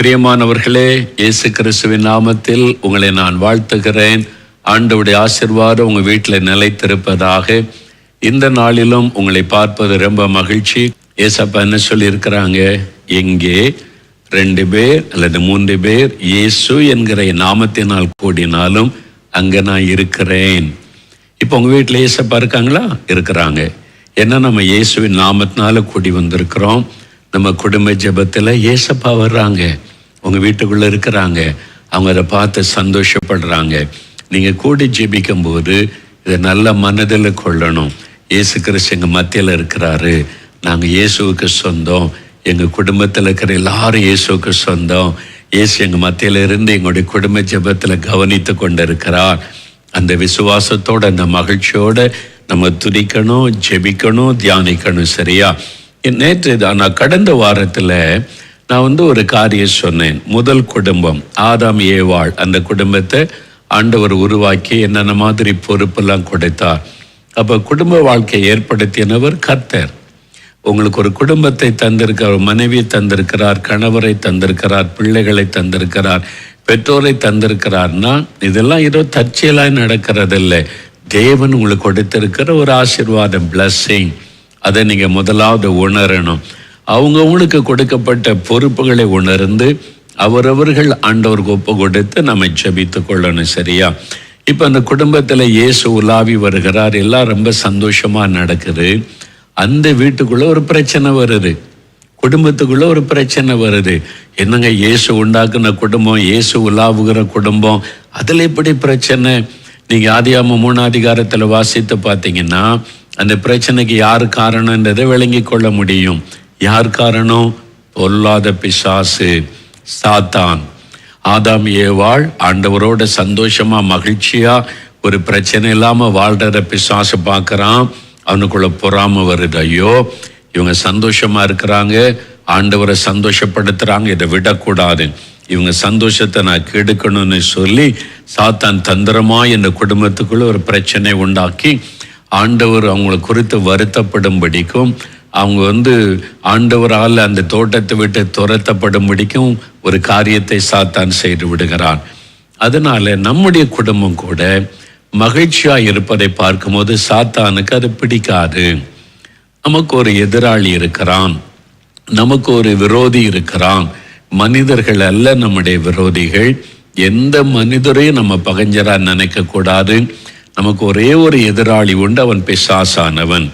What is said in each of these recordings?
பிரியமானவர்களே, இயேசு கிறிஸ்துவின் நாமத்தில் உங்களை நான் வாழ்த்துகிறேன். ஆண்டவருடைய ஆசீர்வாதம் உங்கள் வீட்டில் நிலைத்திருப்பதாக. இந்த நாளிலும் உங்களை பார்ப்பது ரொம்ப மகிழ்ச்சி. ஏசப்பா என்ன சொல்லியிருக்கிறாங்க? எங்கே 2 பேர் அல்லது 3 பேர் இயேசு என்கிற நாமத்தினால் கூடினாலும் அங்கே நான் இருக்கிறேன். இப்போ உங்கள் வீட்டில் ஏசப்பா இருக்காங்களா? இருக்கிறாங்க. ஏன்னா நம்ம இயேசுவின் நாமத்தினால கூடி வந்திருக்கிறோம். நம்ம குடும்ப ஜெபத்தில் ஏசப்பா வர்றாங்க, உங்கள் வீட்டுக்குள்ளே இருக்கிறாங்க. அவங்க அதை பார்த்து சந்தோஷப்படுறாங்க. நீங்கள் கூடி ஜெபிக்கும் போது இதை நல்ல மனதில் கொள்ளணும். இயேசு கிறிஸ்து எங்கள் மத்தியில் இருக்கிறாரு, நாங்கள் இயேசுவுக்கு சொந்தம், எங்கள் குடும்பத்தில் இருக்கிற எல்லாரும் இயேசுவுக்கு சொந்தம். இயேசு எங்கள் மத்தியில் இருந்து எங்களுடைய குடும்ப ஜெபத்தில் கவனித்து கொண்டு இருக்கிறார். அந்த விசுவாசத்தோடு, அந்த மகிழ்ச்சியோடு நம்ம துதிக்கணும், ஜெபிக்கணும், தியானிக்கணும். சரியா? நேற்று நான் கடந்த வாரத்தில் நான் ஒரு காரியம் சொன்னேன். முதல் குடும்பம் ஆதாம் ஏவாள், அந்த குடும்பத்தை ஆண்டவர் உருவாக்கி என்னென்ன மாதிரி பொறுப்பெல்லாம் கொடுத்தார். அப்போ குடும்ப வாழ்க்கையை ஏற்படுத்தினவர் கர்த்தர். உங்களுக்கு ஒரு குடும்பத்தை தந்திருக்கிறார், மனைவி தந்திருக்கிறார், கணவரை தந்திருக்கிறார், பிள்ளைகளை தந்திருக்கிறார், பெற்றோரை தந்திருக்கிறார்னா இதெல்லாம் ஏதோ தற்செயலாய் நடக்கிறதில்லை. தேவன் உங்களுக்கு கொடுத்திருக்கிற ஒரு ஆசீர்வாதம், பிளஸ்ஸிங். அதை நீங்கள் முதலாவது உணரணும். அவங்கவுங்களுக்கு கொடுக்கப்பட்ட பொறுப்புகளை உணர்ந்து அவரவர்கள் ஆண்டவருக்கு ஒப்பு கொடுத்து நம்ம ஜெபித்து கொள்ளணும். சரியா? இப்போ அந்த குடும்பத்தில் இயேசு உலாவி வருகிறார், எல்லாம் ரொம்ப சந்தோஷமாக நடக்குது. அந்த வீட்டுக்குள்ளே ஒரு பிரச்சனை வருது, குடும்பத்துக்குள்ளே ஒரு பிரச்சனை வருது. என்னங்க, இயேசு உண்டாக்குன குடும்பம், இயேசு உலாவுகிற குடும்பம், அதில் எப்படி பிரச்சனை? நீங்கள் ஆதியாகமம் 3 அதிகாரத்தில் வாசித்து பார்த்தீங்கன்னா அந்த பிரச்சனைக்கு யார் காரணன்றதை விளங்கி கொள்ள முடியும். யார் காரணம்? பொல்லாத பிசாசு, சாத்தான். ஆதாம் ஏவாள் ஆண்டவரோட சந்தோஷமா மகிழ்ச்சியா ஒரு பிரச்சனை இல்லாம வாழ்ற பிசாசு பார்க்கறான். அவனுக்குள்ள பொறாமை வருது. ஐயோ, இவங்க சந்தோஷமா இருக்கிறாங்க, ஆண்டவரை சந்தோஷப்படுத்துறாங்க, இதை விடக்கூடாது, இவங்க சந்தோஷத்தை நான் கெடுக்கணும்னு சொல்லி சாத்தான் தந்திரமா இந்த குடும்பத்துக்குள்ள ஒரு பிரச்சனை உண்டாக்கி ஆண்டவர் அவங்களை குறித்து வருத்தப்படும்படிக்கும், அவங்க ஆண்டவரால் அந்த தோட்டத்தை விட்டு துரத்தப்படும்படிக்கும் ஒரு காரியத்தை சாத்தான் செய்து விடுகிறான். அதனால நம்முடைய குடும்பம் கூட மகிழ்ச்சியா இருப்பதை பார்க்கும்போது சாத்தானுக்கு அது பிடிக்காது. நமக்கு ஒரு எதிராளி இருக்கிறான், நமக்கு ஒரு விரோதி இருக்கிறான். மனிதர்கள் அல்ல நம்முடைய விரோதிகள். எந்த மனிதரையும் நம்ம பகைஞரா நினைக்க கூடாது. நமக்கு ஒரே ஒரு எதிராளி உண்டு, அவன் பிசாசானவன்.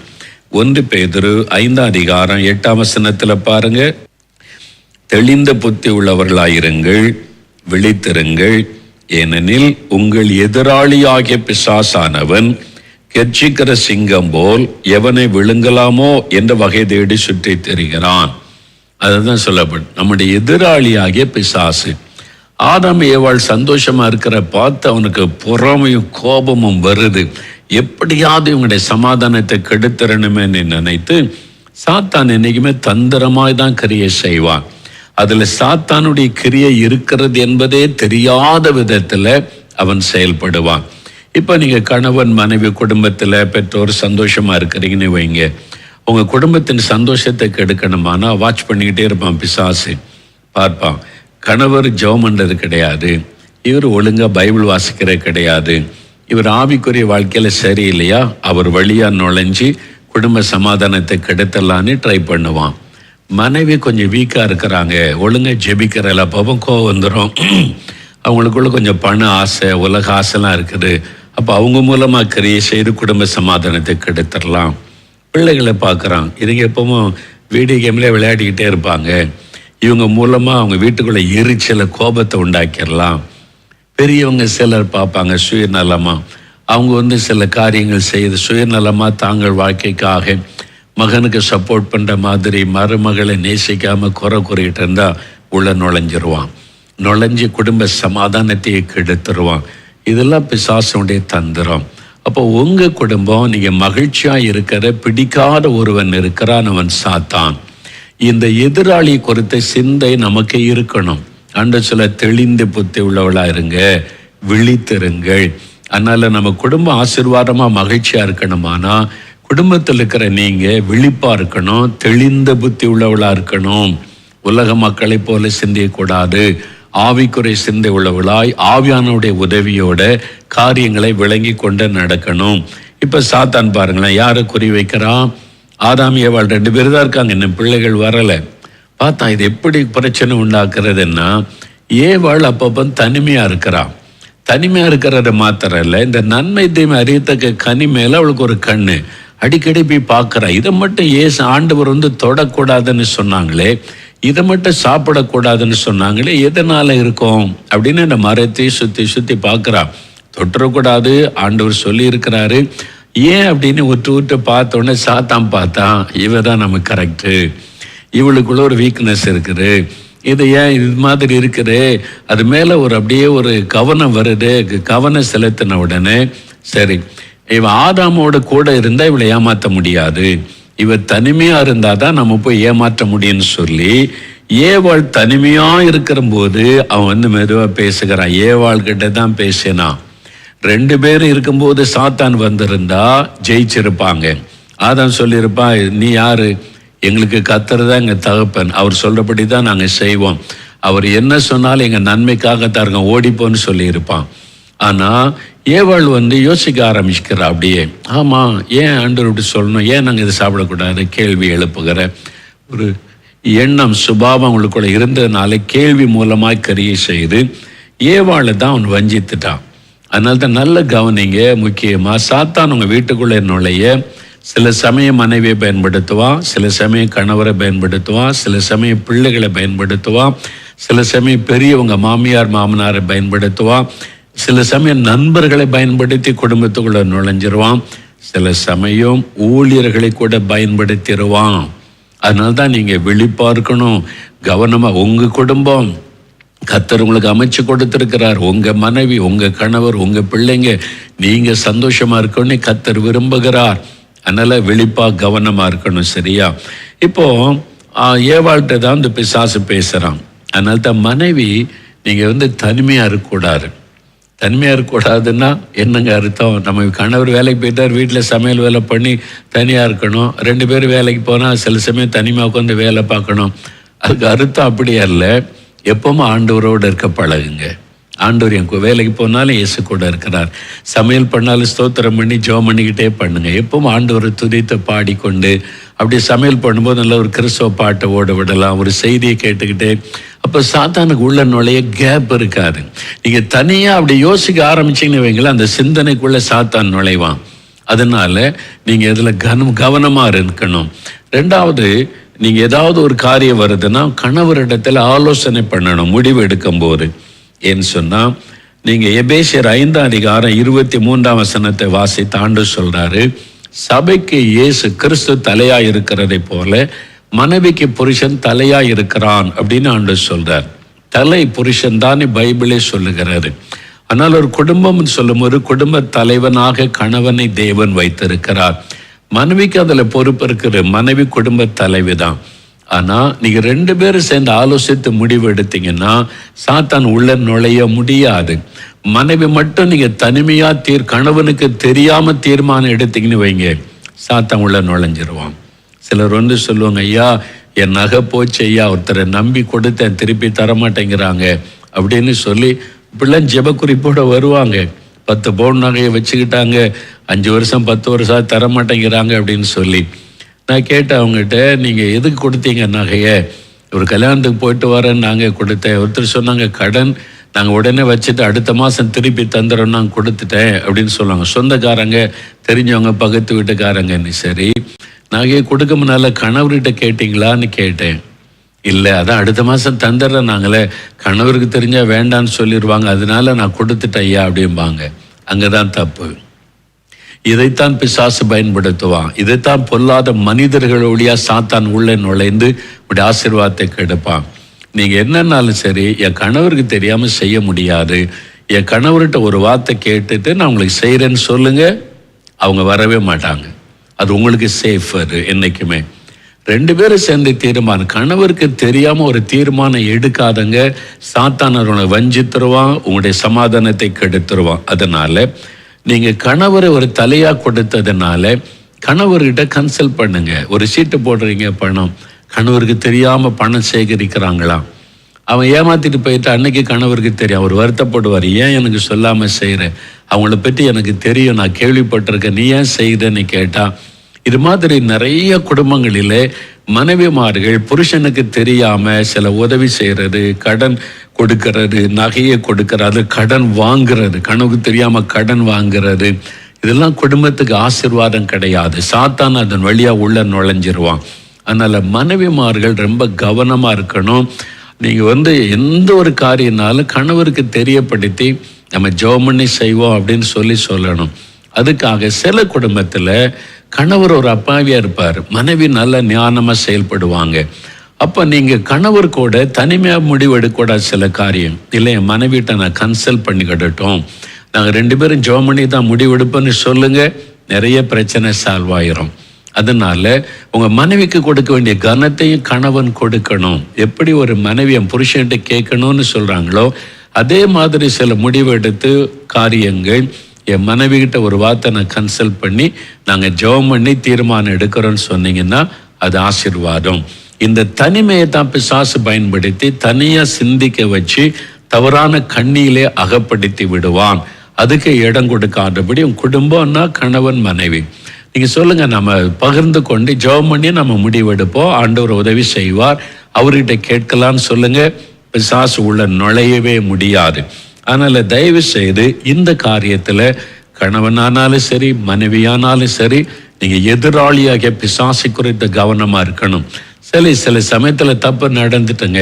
1 பேதுரு 5 அதிகாரம் 8 வசனத்தில் பாருங்க, தெளிந்த புத்தி உள்ளவர்களாயிருங்கள், விழித்திருங்கள், ஏனெனில் உங்கள் எதிராளியாகிய பிசாசானவன் கெர்ச்சிக்கிற சிங்கம் போல் எவனை விழுங்கலாமோ என்ற வகை தேடி சுற்றி திரிகிறான். அதுதான் சொல்லப்படும், நம்முடைய எதிராளியாகிய பிசாசு. ஆதாம் ஏவாள் சந்தோஷமா இருக்கிற பார்த்து அவனுக்கு பொறாமையும் கோபமும் வருது. எப்படியாவது இவங்களுடைய சமாதானத்தை கெடுத்துறணுமே நினைத்து சாத்தான் என்னைக்குமே தந்திரமாய் தான் கிரியை செய்வான். அதுல சாத்தானுடைய கிரியை இருக்கிறது என்பதே தெரியாத விதத்துல அவன் செயல்படுவான். இப்ப நீங்க கணவன் மனைவி குடும்பத்துல பெற்றோர் சந்தோஷமா இருக்கிறீங்கன்னு வைங்க, உங்க குடும்பத்தின் சந்தோஷத்தை கெடுக்கணுமானா வாட்ச் பண்ணிக்கிட்டே இருப்பான் பிசாசு. பார்ப்பான், கணவர் ஜெபம் பண்றது கிடையாது, இவர் ஒழுங்கா பைபிள் வாசிக்கிறது கிடையாது, இவர் ஆவிக்குரிய வாழ்க்கையில சரியில்லையா, அவர் வழியா நுழைஞ்சி குடும்ப சமாதானத்தை கெடுத்தலான்னு ட்ரை பண்ணுவான். மனைவி கொஞ்சம் வீக்கா இருக்கிறாங்க, ஒழுங்கா ஜெபிக்கிறல, பாவம் கோவம் வந்துடும். அவங்களுக்குள்ள கொஞ்சம் பண ஆசை, உலக ஆசைலாம் இருக்குது. அப்போ அவங்க மூலமா கிரியை செய்து குடும்ப சமாதானத்தை கெடுத்துடலாம். பிள்ளைகளை பார்க்குறான், இதுங்க எப்பவும் வீடியோ கேம்லேயே விளையாடிக்கிட்டே இருப்பாங்க, இவங்க மூலமாக அவங்க வீட்டுக்குள்ளே எரிச்சலை கோபத்தை உண்டாக்கிடலாம். பெரியவங்க சிலர் பார்ப்பாங்க சுயநலமாக, அவங்க சில காரியங்கள் செய்து சுயநலமாக தாங்கள் வாழ்க்கைக்காக மகனுக்கு சப்போர்ட் பண்ணுற மாதிரி மருமகளை நேசிக்காமல் குறை கூறிகிட்டு இருந்தால் உள்ள நுழைஞ்சு குடும்ப சமாதானத்தையே கெடுத்துருவான். இதெல்லாம் பிசாசுடைய தந்திரம். அப்போ உங்கள் குடும்பம் நீங்கள் மகிழ்ச்சியாக இருக்கிற பிடிக்காத ஒருவன் இருக்கிறான், அவன் சாத்தான். இந்த எதிராளி குறித்த சிந்தை நமக்கு இருக்கணும். அன்று சில தெளிந்த புத்தி உள்ளவளா இருங்க, விழித்திருங்கள். அதனால நம்ம குடும்பம் ஆசீர்வாதமா மகிழ்ச்சியா இருக்கணுமானா குடும்பத்தில் இருக்கிற நீங்க விழிப்பா இருக்கணும், தெளிந்த புத்தி உள்ளவளா இருக்கணும். உலக மக்களைப் போல சிந்தியக்கூடாது. ஆவிக்குறை சிந்தை உள்ளவர்களாய் ஆவியானுடைய உதவியோட காரியங்களை விளங்கி கொண்டு நடக்கணும். இப்ப சாத்தான் பாருங்களேன், யாரை குறி வைக்கிறான்? ஆதாம் ஏவாள் 2 பேர் தான் இருக்காங்க, இன்னும் பிள்ளைகள் வரலை. பார்த்தா இது எப்படி பிரச்சனை உண்டாக்குறதுன்னா, ஏவாள் அப்பப்போ தனிமையா இருக்கிறான். தனிமையா இருக்கிறத மாத்திரம் இல்லை, இந்த நன்மை தீமை அறியத்தக்க கனி மேல அவளுக்கு ஒரு கண்ணு, அடிக்கடி போய் பார்க்குறா. இதை மட்டும் ஆண்டவர் தொடக்கூடாதுன்னு சொன்னாங்களே, இதை மட்டும் சாப்பிடக்கூடாதுன்னு சொன்னாங்களே, எதனால இருக்கும் அப்படின்னு இந்த மரத்தை சுற்றி சுற்றி பார்க்குறா. தொற்றக்கூடாது ஆண்டவர் சொல்லி இருக்கிறாரு. ஏன் அப்படின்னு விட்டு பார்த்தோன்னே சாத்தான் பார்த்தான், இவ தான் நமக்கு கரெக்டு, இவளுக்குள்ள ஒரு வீக்னஸ் இருக்குது, இது ஏன் இது மாதிரி இருக்குது, அது மேலே அப்படியே ஒரு கவனம் வருது. கவனம் செலுத்தின உடனே சரி, இவன் ஆதாமோட கூட இருந்தால் இவளை ஏமாற்ற முடியாது, இவ தனிமையா இருந்தாதான் நம்ம போய் ஏமாற்ற முடியும்னு சொல்லி ஏவாள் தனிமையா இருக்கிற போது அவன் மெதுவா பேசுகிறான். ஏவாள் கிட்ட தான் பேசினான். 2 பேரும் இருக்கும்போது சாத்தான் வந்திருந்தா ஜெயிச்சிருப்பாங்க. ஆதாம் சொல்லியிருப்பான், நீ யாரு, எங்களுக்கு கர்த்தர் தான் எங்க தகப்பன், அவர் சொல்றபடி தான் நாங்க செய்வோம், அவர் என்ன சொன்னாலும் எங்க நன்மைக்காக தாருங்க, ஓடிப்போன்னு சொல்லியிருப்பான். ஆனா ஏவாள் யோசிக்க ஆரம்பிச்சுக்கிறா. அப்படியே ஆமா, ஏன் ஆண்டவர் இப்படி சொல்லணும், ஏன் நாங்கள் இதை சாப்பிடக்கூடாது கேள்வி எழுப்புகிற ஒரு எண்ணம் சுபாவம் அவங்களுக்குள்ள இருந்ததுனால கேள்வி மூலமாய் கரியை செய்து ஏவாளை தான் அவன் வஞ்சித்துட்டான். அதனால தான் நல்ல கவனிங்க. முக்கியமா சாத்தான் உங்க வீட்டுக்குள்ளே நுழைய சில சமயம் மனைவியை பயன்படுத்துவான், சில சமயம் கணவரை பயன்படுத்துவான், சில சமயம் பிள்ளைகளை பயன்படுத்துவான், சில சமயம் பெரியவங்க மாமியார் மாமனாரை பயன்படுத்துவான், சில சமயம் நண்பர்களை பயன்படுத்தி குடும்பத்துக்குள்ள நுழைஞ்சிருவான், சில சமயம் ஊழியர்களை கூட பயன்படுத்திடுவான். அதனால்தான் நீங்க விழிப்பா இருக்கணும், கவனமா. உங்க குடும்பம் கர்த்தர் உங்களுக்கு அமைச்சு கொடுத்திருக்கிறார், உங்க மனைவி, உங்க கணவர், உங்க பிள்ளைங்க நீங்க சந்தோஷமா இருக்கணும்னு கர்த்தர் விரும்புகிறார். அதனால விழிப்பா கவனமா இருக்கணும். சரியா? இப்போ ஏவாள்கிட்ட தான் இந்த பிசாசு பேசுறான். அதனால தான் மனைவி நீங்க தனிமையா இருக்கக்கூடாது. தனிமையா இருக்கக்கூடாதுன்னா என்னங்க அர்த்தம்? நம்ம கணவர் வேலைக்கு போயிட்டார், வீட்டில் சமையல் வேலை பண்ணி தனியாக இருக்கணும். 2 பேர் வேலைக்கு போனால் சில சமயம் தனிமையாக உட்காந்து வேலை பார்க்கணும். அதுக்கு அர்த்தம் அப்படியே இல்லை. எப்பவும் ஆண்டவரோடு இருக்க பழகுங்க. ஆண்டவர் என் வேலைக்கு போனாலும் இயேசு கூட இருக்கிறார், சமையல் பண்ணாலும் ஸ்தோத்திரம் பண்ணி ஜெபம் பண்ணிக்கிட்டே பண்ணுங்க. எப்பவும் ஆண்டவரை துதித்து பாடிக்கொண்டு அப்படி சமையல் பண்ணும்போது நல்ல ஒரு கிறிஸ்தவ பாட்டை ஓட விடலாம், ஒரு செய்தியை கேட்டுக்கிட்டே. அப்போ சாத்தானுக்கு உள்ள நுழைய கேப் இருக்காது. நீங்க தனியா அப்படி யோசிக்க ஆரம்பிச்சீங்கன்னு வைங்களேன், அந்த சிந்தனைக்குள்ள சாத்தான் நுழைவான். அதனால நீங்க இதுல கவனமா இருக்கணும். 2வது, நீங்க ஏதாவது ஒரு காரியம் வருதுன்னா கணவரிடத்துல ஆலோசனை பண்ணணும் முடிவு எடுக்கும் போது. ஏன்னு சொன்னா, நீங்க எபேசியர் 5ஆம் அதிகாரம் 23ஆம் வசனத்தை வாசித்து ஆண்டவர் சொல்றாரு, சபைக்கு இயேசு கிறிஸ்து தலையா இருக்கிறதை போல மனைவிக்கு புருஷன் தலையா இருக்கிறான் அப்படின்னு ஆண்டவர் சொல்றார். தலை புருஷன் தான் பைபிளே சொல்லுகிறாரு. ஆனால் ஒரு குடும்பம் சொல்லும் ஒரு குடும்ப தலைவனாக கணவனை தேவன் வைத்திருக்கிறார். மனைவிக்கு அதுல பொறுப்பு இருக்கிற மனைவி குடும்ப தலைவி தான். ஆனா நீங்க 2 பேரும் சேர்ந்து ஆலோசித்து முடிவு எடுத்தீங்கன்னா சாத்தான் உள்ள நுழைய முடியாது. மனைவி மட்டும் நீங்க தனிமையா கணவனுக்கு தெரியாம தீர்மானம் எடுத்தீங்கன்னு வைங்க, சாத்தான் உள்ள நுழைஞ்சிருவான். சிலர் சொல்லுவாங்க, ஐயா என் நகை போச்சு ஐயா, ஒருத்தரை நம்பி கொடுத்தேன் திருப்பி தரமாட்டேங்கிறாங்க அப்படின்னு சொல்லி இப்படிலாம் ஜெப குறிப்போட வருவாங்க. 10 பவுன் நகையை வச்சுக்கிட்டாங்க, 5 வருஷம் 10 வருஷம் தரமாட்டேங்கிறாங்க அப்படின்னு சொல்லி. நான் கேட்டேன் அவங்ககிட்ட, நீங்கள் எதுக்கு கொடுத்தீங்க நகையை? ஒரு கல்யாணத்துக்கு போயிட்டு வரேன்னு நாங்கள் கொடுத்தேன். ஒருத்தர் சொன்னாங்க, கடன் நாங்கள் உடனே வச்சுட்டு அடுத்த மாதம் திருப்பி தந்துடுறோம், நாங்கள் கொடுத்துட்டேன் அப்படின்னு சொல்லுவாங்க. சொந்தக்காரங்க, தெரிஞ்சவங்க, பக்கத்து வீட்டுக்காரங்கன்னு. சரி, நகையை கொடுக்க முன்னால கணவர்கிட்ட கேட்டிங்களான்னு கேட்டேன். இல்லை, அதான் அடுத்த மாதம் தந்துடுறேன் நாங்களே, கணவருக்கு தெரிஞ்சால் வேண்டான்னு சொல்லிடுவாங்க, அதனால நான் கொடுத்துட்டேன் ஐயா அப்படிம்பாங்க. அங்கே தான் தப்பு. இதைத்தான் பிசாசு பயன்படுத்துவான். இதைத்தான் பொல்லாத மனிதர்களுடைய சாத்தான் உள்ளே நுழைந்து இப்படி ஆசீர்வாதத்தை கெடுப்பான். நீங்கள் என்னன்னாலும் சரி, என் கணவருக்கு தெரியாமல் செய்ய முடியாது, என் கணவர்கிட்ட ஒரு வார்த்தை கேட்டுட்டு நான் உங்களுக்கு செய்கிறேன்னு சொல்லுங்க, அவங்க வரவே மாட்டாங்க. அது உங்களுக்கு சேஃபர் என்னைக்குமே. 2 பேரும் சேர்ந்து தீர்மானம், கணவருக்கு தெரியாம ஒரு தீர்மானம் எடுக்காதங்க. சாத்தான் அவனை வஞ்சித்துருவான், உங்களுடைய சமாதானத்தை கெடுத்துருவான். அதனால நீங்க கணவரை ஒரு தலையா கொடுத்ததுனால கணவர்கிட்ட கன்சல்ட் பண்ணுங்க. ஒரு சீட்டு போடுறீங்க பணம், கணவருக்கு தெரியாமல் பணம் சேகரிக்கிறாங்களாம். அவன் ஏமாத்திட்டு போயிட்டு அன்னைக்கு கணவருக்கு தெரியும். அவர் வருத்தப்படுவார், ஏன் எனக்கு சொல்லாமல் செய்கிற, அவங்கள பற்றி எனக்கு தெரியும், நான் கேள்விப்பட்டிருக்கேன், நீ ஏன் செய்கிறேன்னு கேட்டால். இது மாதிரி நிறைய குடும்பங்களிலே மனைவிமார்கள் புருஷனுக்கு தெரியாமல் சில உதவி செய்கிறது, கடன் கொடுக்கறது, நகையை கொடுக்கறது, கடன் வாங்குறது, கணவனுக்கு தெரியாமல் கடன் வாங்குறது, இதெல்லாம் குடும்பத்துக்கு ஆசீர்வாதம் கிடையாது. சாத்தான் அதன் வழியாக உள்ள நுழைஞ்சிருவான். அதனால் மனைவிமார்கள் ரொம்ப கவனமாக இருக்கணும். நீங்கள் எந்த ஒரு காரியம்னாலும் கணவருக்கு தெரியப்படுத்தி நம்ம ஜெபம் பண்ணி செய்வோம் அப்படின்னு சொல்லணும். அதுக்காக சில குடும்பத்தில் கணவர் ஒரு அப்பாவியாக இருப்பார், மனைவி நல்ல ஞானமாக செயல்படுவாங்க. அப்போ நீங்கள் கணவர் கூட தனிமையாக முடிவு எடுக்கக்கூடாது. சில காரியம் இல்லை, என் மனைவிட்ட நான் கன்சல்ட் பண்ணிக்கிட்டோம், நாங்கள் 2 பேரும் ஜெபம் பண்ணி தான் முடிவெடுப்போன்னு சொல்லுங்கள், நிறைய பிரச்சனை சால்வ் ஆயிரும். அதனால உங்கள் மனைவிக்கு கொடுக்க வேண்டிய கனத்தையும் கணவன் கொடுக்கணும். எப்படி ஒரு மனைவி என் புருஷன்கிட்ட கேட்கணும்னு சொல்கிறாங்களோ, அதே மாதிரி சில முடிவெடுத்து காரியங்கள், என் மனைவிகிட்ட ஒரு வார்த்தை நான் கன்சல்ட் பண்ணி நாங்கள் ஜெபம் பண்ணி தீர்மானம் எடுக்கிறோன்னு சொன்னீங்கன்னா அது ஆசீர்வாதம். இந்த தனிமையை தான் பிசாசு பயன்படுத்தி தனியாக சிந்திக்க வச்சு தவறான கண்ணியிலே அகப்படுத்தி விடுவான். அதுக்கு இடம் கொடுக்காதபடி உன் குடும்பம்னா கணவன் மனைவி நீங்கள் சொல்லுங்கள், நம்ம பகிர்ந்து கொண்டு ஜெபம் பண்ணி நம்ம முடிவெடுப்போம், ஆண்டவர் உதவி செய்வார், அவர்கிட்ட கேட்கலான்னு சொல்லுங்கள். பிசாசு உள்ள நுழையவே முடியாது. அதனால் தயவு செய்து இந்த காரியத்தில் கணவனானாலும் சரி மனைவியானாலும் சரி நீங்கள் எதிராளியாகிய பிசாசு குறித்த கவனமாக இருக்கணும். சில சமயத்தில் தப்பு நடந்துட்டுங்க,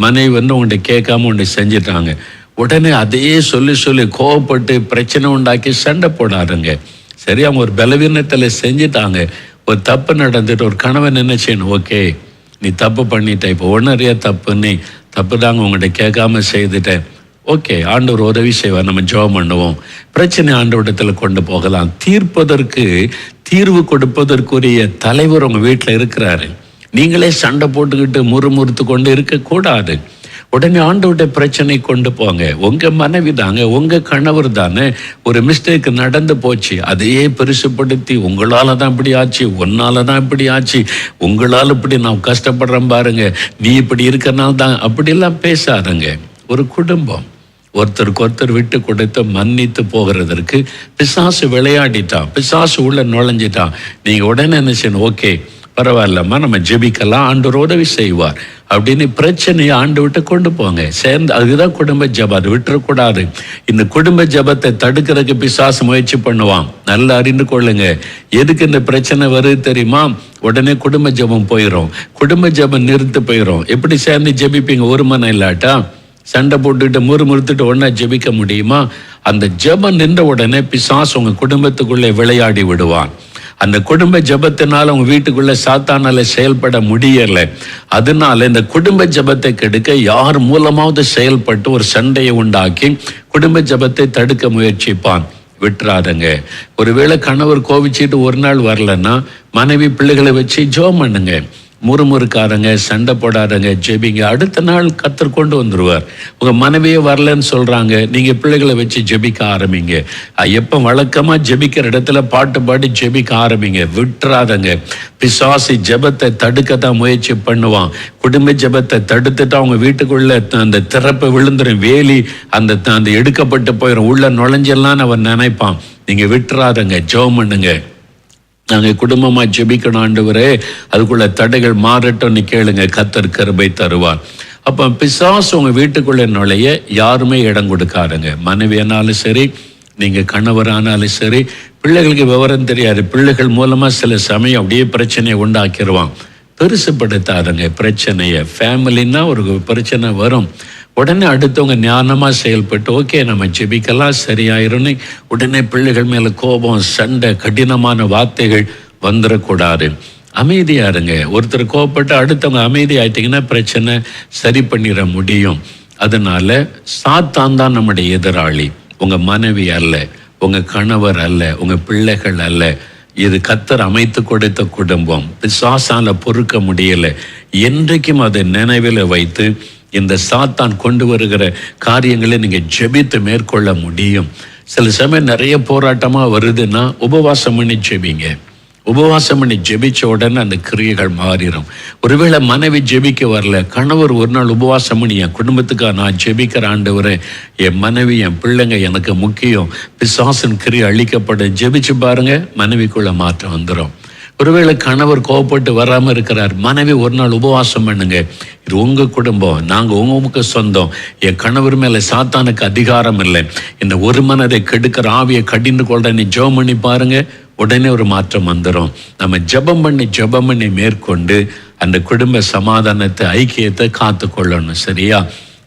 மனைவி உங்கள்கிட்ட கேட்காம ஒன்று செஞ்சிட்டாங்க, உடனே அதையே சொல்லி கோவப்பட்டு பிரச்சனை உண்டாக்கி சண்டை போடாதுங்க. சரி, அவங்க ஒரு பலவீனத்தில் செஞ்சிட்டாங்க, ஒரு தப்பு நடந்துட்டு ஒரு கணவன் என்ன செய்யணும், ஓகே நீ தப்பு பண்ணிட்ட, இப்போ ஒன்றறியா தப்பு தாங்க உங்கள்கிட்ட கேட்காம செய்துட்டேன், ஓகே ஆண்டவர் உதவி செய்வார், நம்ம ஜெபம் பண்ணுவோம், பிரச்சனை ஆண்டவரிடத்தில் கொண்டு போகலாம். தீர்வு கொடுப்பதற்குரிய தலைவர் உங்கள் வீட்டில் இருக்கிறாரு. நீங்களே சண்டை போட்டுக்கிட்டு முறுமுறுத்து கொண்டு இருக்கக்கூடாது. உடனே ஆண்டவருடைய பிரச்சனை கொண்டு போங்க. உங்கள் மனைவி தாங்க, உங்கள் கணவர் தானே, ஒரு மிஸ்டேக் நடந்து போச்சு, அதையே பெருசுப்படுத்தி உங்களால் தான் இப்படி ஆச்சு, உன்னால தான் இப்படி ஆச்சு, உங்களால் இப்படி நான் கஷ்டப்படுறேன் பாருங்க, நீ இப்படி இருக்கனால தான், அப்படிலாம் பேசாதங்க. ஒரு குடும்பம் ஒருத்தருக்கு ஒருத்தர் விட்டு கொடுத்து மன்னித்து போகிறதற்கு பிசாசு விளையாடிட்டான், பிசாசு உள்ள நுழைஞ்சிட்டான். நீங்கள் உடனே என்ன செய்யணும், ஓகே பரவாயில்லம்மா நம்ம ஜெபிக்கலாம், ஆண்டவர் உதவி செய்வார் அப்படின்னு பிரச்சனையை ஆண்டு விட்டு கொண்டு போங்க சேர்ந்து. அதுதான் குடும்ப ஜெபம், அது விட்டுறக்கூடாது. இந்த குடும்ப ஜெபத்தை தடுக்கிறதுக்கு பிசாசு முயற்சி பண்ணுவான். நல்லா அறிந்து கொள்ளுங்க. எதுக்கு இந்த பிரச்சனை வருது தெரியுமா? உடனே குடும்ப ஜெபம் போயிடும், குடும்ப ஜெபம் நிறுத்து போயிடும். எப்படி சேர்ந்து ஜெபிப்பீங்க? ஒரு மனம் இல்லாட்டா சண்டை போட்டுக்கிட்டு முறுமுறுத்துட்டு ஒன்றா ஜெபிக்க முடியுமா? அந்த ஜெபம் நின்ற உடனே பிசாசு உங்க குடும்பத்துக்குள்ளே விளையாடி விடுவான். அந்த குடும்ப ஜெபத்தினால உங்க வீட்டுக்குள்ள சாத்தானால செயல்பட முடியலை. அதனால இந்த குடும்ப ஜெபத்தை கெடுக்க யார் மூலமாவது செயல்பட்டு ஒரு சண்டையை உண்டாக்கி குடும்ப ஜெபத்தை தடுக்க முயற்சிப்பான். விட்டுறாதங்க. ஒருவேளை கணவர் கோவிச்சிட்டு ஒரு நாள் வரலன்னா மனைவி பிள்ளைகளை வச்சு ஜெபம் பண்ணுங்க. முறுமுறுக்காரங்க, சண்டை போடாதங்க, ஜெபிங்க. அடுத்த நாள் கர்த்தர் கொண்டு வந்துடுவார். உங்கள் மனைவியே வரலன்னு சொல்கிறாங்க, நீங்கள் பிள்ளைகளை வச்சு ஜெபிக்க ஆரம்பிங்க. எப்போ வழக்கமாக ஜெபிக்கிற இடத்துல பாட்டு பாடி ஜெபிக்க ஆரம்பிங்க. விட்டுறாதங்க. பிசாசு ஜெபத்தை தடுக்கத்தான் முயற்சி பண்ணுவான். குடும்ப ஜெபத்தை தடுத்துட்டு அவங்க வீட்டுக்குள்ள அந்த திறப்பை விழுந்துடும், வேலி அந்த எடுக்கப்பட்டு போயிடும், உள்ள நுழைஞ்செல்லாம் அவன் நினைப்பான். நீங்கள் விட்டுறாதங்க, ஜெபம் பண்ணுங்க. நாங்கள் குடும்பமாக ஜெபிக்கணும் ஆண்டவரே, அதுக்குள்ள தடைகள் மாறட்டும்னு கேளுங்க, கர்த்தர் கிருபை தருவார். அப்போ பிசாசு உங்கள் வீட்டுக்குள்ளே நுழைய யாருமே இடம் கொடுக்காதுங்க. மனைவியானாலும் சரி, நீங்கள் கணவரானாலும் சரி. பிள்ளைகளுக்கு விவரம் தெரியாது, பிள்ளைகள் மூலமாக சில சமயம் அப்படியே பிரச்சனையை உண்டாக்கிடுவான். பெருசுப்படுத்தாதுங்க பிரச்சனையை. ஃபேமிலின்னா ஒரு பிரச்சனை வரும், உடனே அடுத்தவங்க ஞானமாக செயல்பட்டு ஓகே நம்ம ஜெபிக்கலாம் சரியாயிருன்னு உடனே பிள்ளைகள் மேலே கோபம், சண்டை, கடினமான வார்த்தைகள் வந்துடக்கூடாது. அமைதியாக இருங்க. ஒருத்தர் கோபப்பட்டு அடுத்தவங்க அமைதி ஆயிட்டிங்கன்னா பிரச்சனை சரி பண்ணிட முடியும். அதனால சாத்தான் தான் நம்முடைய எதிராளி, உங்கள் மனைவி அல்ல, உங்கள் கணவர் அல்ல, உங்கள் பிள்ளைகள் அல்ல. இது கர்த்தர் அமைத்து கொடுத்த குடும்பம். பிசாசால பொறுக்க முடியலை. என்றைக்கும் அதை நினைவில் வைத்து இந்த சாத்தான் கொண்டு வருகிற காரியங்களை நீங்கள் ஜெபித்து மேற்கொள்ள முடியும். சில சமயம் நிறைய போராட்டமாக வருதுன்னா உபவாசம் பண்ணி ஜெபிங்க. உபவாசம் பண்ணி ஜெபிச்ச உடனே அந்த கிரியைகள் மாறிடும். ஒருவேளை மனைவி ஜெபிக்க வரல, கணவர் ஒரு நாள் உபவாசம் பண்ணி என் குடும்பத்துக்காக நான் ஜெபிக்கிற ஆண்டவரே, என் மனைவி என் பிள்ளைங்க எனக்கு முக்கியம், பிசாசின் கிரியை அழிக்கப்படும், ஜெபிச்சு பாருங்க, மனைவிக்குள்ள மாற்றம் வந்துடும். ஒருவேளை கணவர் கோவப்பட்டு வராமல் இருக்கிறார், மனைவி ஒரு நாள் உபவாசம் பண்ணுங்க, இது உங்க குடும்பம், நாங்க உங்களுக்கு சொந்தம், என் கணவர் மேல சாத்தானுக்கு அதிகாரம் இல்லை, இந்த ஒரு மனதை கெடுக்கிற ஆவியை கடிந்து கொள்ள நீ ஜெபம் பண்ணி பாருங்க, உடனே ஒரு மாற்றம் வந்துடும். நம்ம ஜெபம் பண்ணி மேற்கொண்டு அந்த குடும்ப சமாதானத்தை, ஐக்கியத்தை காத்து கொள்ளணும். சரியா?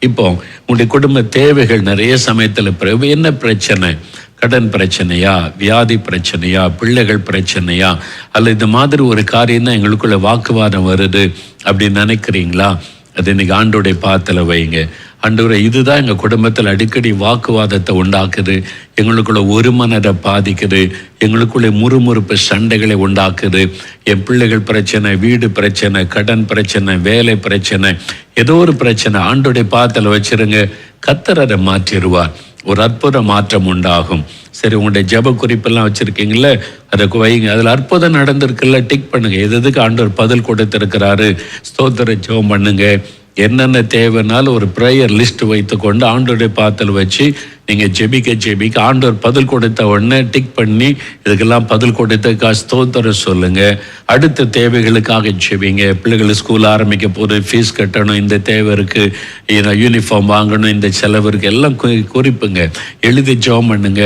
இப்போ உங்களுடைய குடும்ப தேவைகள் நிறைய சமயத்துல என்ன பிரச்சனை? கடன் பிரச்சனையா, வியாதி பிரச்சனையா, பிள்ளைகள் பிரச்சனையா, அல்ல இந்த மாதிரி ஒரு காரியம் தான் எங்களுக்குள்ள வாக்குவாதம் வருது அப்படின்னு நினைக்கிறீங்களா? அது இன்னைக்கு ஆண்டோடைய பாத்துல வைங்க. ஆண்டவரே, இதுதான் எங்கள் குடும்பத்தில் அடிக்கடி வாக்குவாதத்தை உண்டாக்குது, எங்களுக்குள்ள ஒரு மனதை பாதிக்குது, எங்களுக்குள்ள முறுமுறுப்பு சண்டைகளை உண்டாக்குது, என் பிள்ளைகள் பிரச்சனை, வீடு பிரச்சனை, கடன் பிரச்சனை, வேலை பிரச்சனை, ஏதோ ஒரு பிரச்சனை. ஆண்டோடைய பாத்தில் வச்சிருங்க, கர்த்தர் அதை மாற்றிடுவார், ஒரு அற்புத மாற்றம் உண்டாகும். சரி, உங்களுடைய ஜெப குறிப்பெல்லாம் வச்சிருக்கீங்களே, அதை வைங்க. அதில் அற்புதம் நடந்திருக்குல்ல, டிக் பண்ணுங்க. எதுக்கு ஆண்டவர் பதில் கொடுத்திருக்கிறாரு, ஸ்தோத்திர ஜெபம் பண்ணுங்க. என்னென்ன தேவைனாலும் ஒரு ப்ரேயர் லிஸ்ட் வைத்து கொண்டு ஆண்டோடைய பாத்தில் வச்சு நீங்கள் ஜெபிக்க ஆண்டவர் பதில் கொடுத்த உடனே டிக் பண்ணி இதுக்கெல்லாம் பதில் கொடுத்ததுக்காக ஸ்தோத்திரம் சொல்லுங்க. அடுத்த தேவைகளுக்காக ஜெபிங்க. பிள்ளைகள் ஸ்கூல் ஆரம்பிக்க போது ஃபீஸ் கட்டணும், இந்த தேவை இருக்கு, யூனிஃபார்ம் வாங்கணும், இந்த செலவு இருக்கு, எல்லாம் குறிப்புங்க, எழுதி ஜெபம் பண்ணுங்க.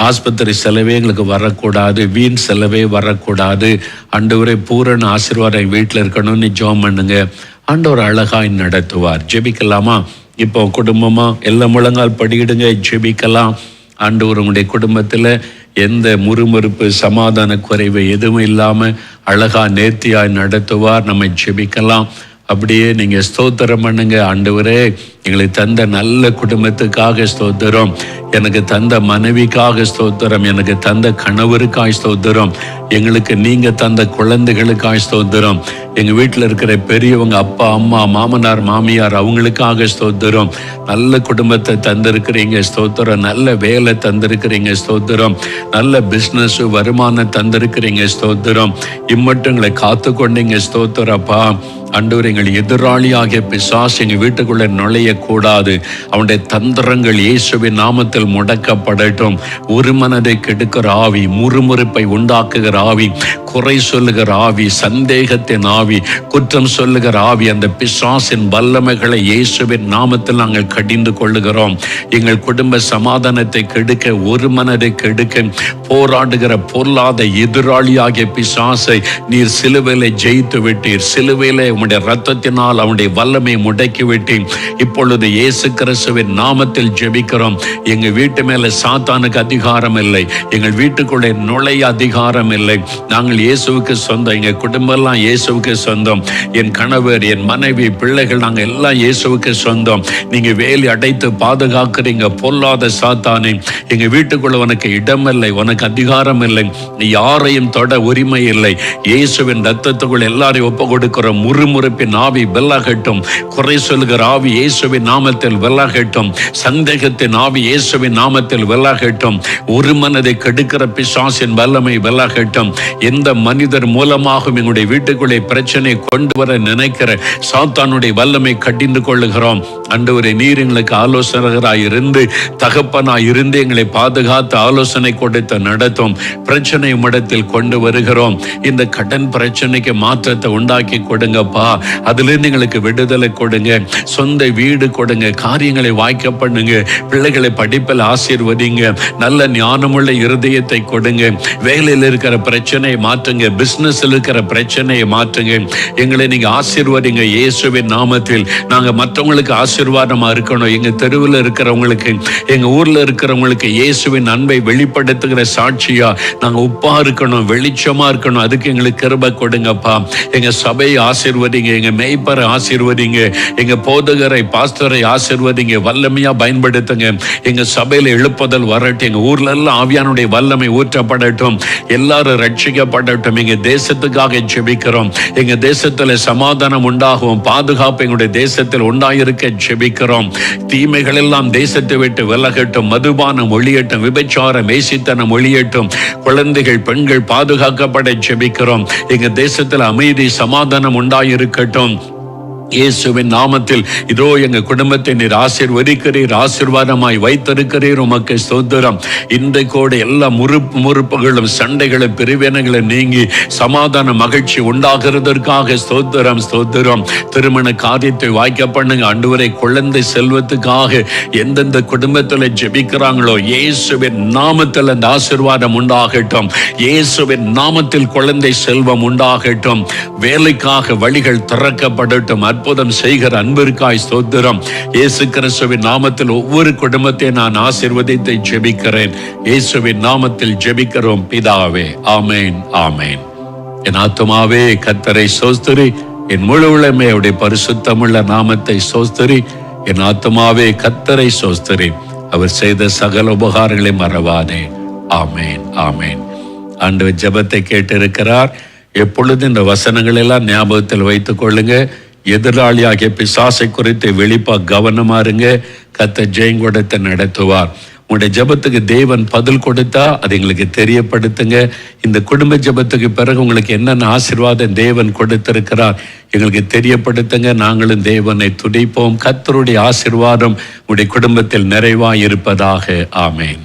ஆஸ்பத்திரி செலவே எங்களுக்கு வரக்கூடாது, வீண் செலவே வரக்கூடாது, ஆண்டவரே பூரண ஆசீர்வாதம் வீட்டில் இருக்கணும்னு ஜெபம் பண்ணுங்க. ஆண்டவர் அழகாய் நடத்துவார். ஜெபிக்கலாமா? இப்போ குடும்பமா எல்லாம் முழங்கால் படியிடுங்க, ஜெபிக்கலாம். ஆண்டவர் உங்களுடைய குடும்பத்தில் எந்த முறுமுறுப்பு, சமாதான குறைவு எதுவும் இல்லாமல் அழகா நேர்த்தியாய் நடத்துவார். நம்ம ஜெபிக்கலாம். அப்படியே நீங்கள் ஸ்தோத்திரம் பண்ணுங்க. ஆண்டவரே, எங்களுக்கு தந்த நல்ல குடும்பத்துக்காக ஸ்தோத்திரம், எனக்கு தந்த மனைவிக்காக ஸ்தோத்திரம், எனக்கு தந்த கணவருக்காய் ஸ்தோத்திரம், எங்களுக்கு நீங்க தந்த குழந்தைகளுக்காய் ஸ்தோத்திரம், எங்க வீட்டில் இருக்கிற பெரியவங்க, அப்பா அம்மா, மாமனார் மாமியார், அவங்களுக்காக ஸ்தோத்திரம். நல்ல குடும்பத்தை தந்திருக்கிறீங்க ஸ்தோத்திரம், நல்ல வேலை தந்திருக்கிறீங்க ஸ்தோத்திரம், நல்ல பிஸ்னஸ் வருமானம் தந்திருக்கிறீங்க ஸ்தோத்திரம், இம்மட்டும் எங்களை காத்து கொண்டீங்க ஸ்தோத்திரப்பா. ஆண்டவர், எங்கள் எதிராளியாகிய பிசாசு எங்க வீட்டுக்குள்ள நுழையக்கூடாது, அவனுடைய தந்திரங்கள் இயேசுவின் நாமத்தில் முடக்கப்படட்டும். ஒரு மனதை கெடுக்கிற ஆவி, முறுமுறுப்பை உண்டாக்குகிற ஆவி, குறை சொல்லுகிற ஆவி, சந்தேகத்தின் ஆவி, குற்றம் சொல்லுகிற ஆவி, அந்த பிசாசின் வல்லமைகளை இயேசுவின் நாமத்தில் நாங்கள் கடிந்து கொள்ளுகிறோம். எங்கள் குடும்ப சமாதானத்தை கெடுக்க, ஒரு மனதை கெடுக்க போராடுகிற பொருளாத எதிராளியாகிய பிசாசை நீர் சிலுவையிலே ஜெயித்து விட்டீர். சிலுவையிலே உம்முடைய ரத்தத்தினால் அவனுடைய வல்லமை முடக்கி விட்டேன். இப்பொழுது இயேசு கிறிஸ்துவின் நாமத்தில் ஜெபிக்கிறோம். எங்க வீட்டு மேல சாத்தானுக்கு அதிகாரம் இல்லை, எங்கள் வீட்டுக்குள்ளே நுழைய அதிகாரம் இல்லை. நாங்கள் இயேசுவுக்கு சொந்தம், எங்க குடும்பம் எல்லாம் இயேசுவுக்கு சொந்தம், என் கணவர், என் மனைவி, பிள்ளைகள், நாங்கள் எல்லாம் இயேசுவுக்கு சொந்தம். நீங்க வேலி அடைத்து பாதுகாக்கிறீங்க. பொல்லாத சாத்தானே, எங்க வீட்டுக்குள்ள உனக்கு இடம் இல்லை, உனக்கு அதிகாரம் இல்லை, நீ யாரையும் தொட உரிமை இல்லை. இயேசுவின் ரத்தத்துக்குள் எல்லாரையும் ஒப்பு கொடுக்கிற முறுமுறுப்பின் ஆவி வெல்லாகட்டும், குறை சொல்லுகிற ஆவி இயேசுவின் நாமத்தில் வெல்லாகட்டும், சந்தேகத்தின் ஆவி இயேசுவின் நாமத்தில் வெல்லாகட்டும், ஒரு மனதை கெடுக்கிற பிசாசின் வல்லமை வெல்லாகட்டும். எந்த மனிதர் மூலமாகவும் எங்களுடைய வீட்டுக்குள்ளே பிரச்சனை கொண்டு வர நினைக்கிற சாத்தானுடைய வல்லமை கடிந்து கொள்ளுகிறோம். ஆண்டவரே, நீர் எங்களுக்கு ஆலோசகராய் இருந்து, தகப்பனாய் இருந்து எங்களை பாதுகாத்து ஆலோசனை கொடுத்து நடத்தும். பிரச்சனை இடத்தில் கொண்டு வருகிறோம். இந்த கடன் பிரச்சனைக்கு மாற்றத்தை உண்டாக்கி கொடுங்கப்பா, அதிலிருந்து எங்களுக்கு விடுதலை கொடுங்க, சொந்த வீடு கொடுங்க, காரியங்களை வாய்க்க பண்ணுங்க, பிள்ளைகளை படிப்பில் ஆசீர்வதிங்க, நல்ல ஞானமுள்ள இருதயத்தை கொடுங்க, வேலையில் இருக்கிற பிரச்சனையை மாற்றுங்க, பிசினஸ்ல இருக்கிற பிரச்சனையை மாற்றுங்க, எங்களை நீங்க ஆசீர்வதிங்க இயேசுவின் நாமத்தில். நாங்க மற்றவங்களுக்கு ஆசீர்வாதமா இருக்கணும், எங்க தெருவில் இருக்கிறவங்களுக்கு, எங்க ஊர்ல இருக்கிறவங்களுக்கு இயேசுவின் அன்பை வெளிப்படுத்துகிற சாட்சியா நாங்க உப்பா இருக்கணும், வெளிச்சமா இருக்கணும். அதுக்கு எங்களுக்கு கிருபை கொடுங்கப்பா. எங்க சபையை ஆசீர்வதி ஆசீர்வதிங்க, எங்க மேய்ப்பரை ஆசீர்வதிங்க, எங்க போதகரை பாஸ்டரை ஆசீர்வதிங்க, வல்லமையா பயன்படுத்துங்க. எங்க சபையில எழுப்புதல் வரட்டும், எங்க ஊர்ல எல்லாம் ஆவியானுடைய வல்லமை ஊற்றப்படட்டும், எல்லாரும் ரட்சிக்கப்படட்டும். எங்க தேசத்துக்காக ஜெபிக்கிறோம். எங்க தேசத்துல சமாதானம் உண்டாகும், பாதுகாப்பு எங்களுடைய தேசத்தில் உண்டாயிருக்க ஜெபிக்கிறோம். தீமைகள் எல்லாம் தேசத்தை விட்டு விலகட்டும், மதுபானம் ஒழியட்டும், விபச்சாரம் வேசித்தனம் ஒழியட்டும், குழந்தைகள் பெண்கள் பாதுகாக்கப்பட ஜெபிக்கிறோம். எங்க தேசத்தில் அமைதி சமாதானம் உண்டாயிருக்கட்டும். இயேசுவின் நாமத்தில் இதோ எங்க குடும்பத்தை நீர் ஆசீர்வதிக்கிறீர், ஆசீர்வாதமாய் வைத்திருக்கிறீர். உமக்கு ஸ்தோத்திரம். இன்றைக்கோடு எல்லா முறுப்புகளும் சண்டைகளும் பிரிவினைகளும் நீங்கி சமாதான மகிழ்ச்சி உண்டாகிறதற்காக ஸ்தோத்திரம், ஸ்தோத்திரம். திருமண காரியத்தை வாய்க்க பண்ணுங்க ஆண்டவரே. குழந்தை செல்வத்துக்காக எந்தெந்த குடும்பத்தில் ஜெபிக்கிறாங்களோ இயேசுவின் நாமத்தில் அந்த ஆசீர்வாதம் உண்டாகட்டும். இயேசுவின் நாமத்தில் குழந்தை செல்வம் உண்டாகட்டும். வேலைக்காக வழிகள் திறக்கப்படட்டும். அற்புதம் செய்கிற அன்பிற்காய் ஸ்தோத்திரம். இயேசு கிறிஸ்துவின் நாமத்தில் ஒவ்வொரு குடும்பத்தை நான் ஆசீர்வதித்து ஜெபிக்கிறேன். இயேசுவின் நாமத்தில் ஜெபிக்கிறோம் பிதாவே. ஆமேன், ஆமேன். என் ஆத்துமாவே கர்த்தரை ஸ்தோத்திரி, என் முழு உள்ளமே அவருடைய பரிசுத்தமுள்ள நாமத்தை ஸ்தோத்திரி. என் ஆத்துமாவே கர்த்தரை ஸ்தோத்திரி, அவர் செய்த சகல உபகாரங்களை மறவாதே. ஆமேன், ஆமேன். ஆண்டவர் ஜெபத்தை கேட்டிருக்கிறார். எப்பொழுது இந்த வசனங்கள் எல்லாம் ஞாபகத்தில் வைத்துக் கொள்ளுங்க. எதிராளியாகிய பிசாசை குறித்து வெளிப்பா கவனமா இருங்க. கர்த்தர் ஜெயங்கொடத்தை நடத்துவார். உங்களுடைய ஜெபத்துக்கு தேவன் பதில் கொடுத்தா அது எங்களுக்கு தெரியப்படுத்துங்க. இந்த குடும்ப ஜெபத்துக்கு பிறகு உங்களுக்கு என்னென்ன ஆசீர்வாதம் தேவன் கொடுத்திருக்கிறார் எங்களுக்கு தெரியப்படுத்துங்க. நாங்களும் தேவனை துதிப்போம். கர்த்தருடைய ஆசீர்வாதம் உங்களுடைய குடும்பத்தில் நிறைவாய் இருப்பதாக. ஆமேன்.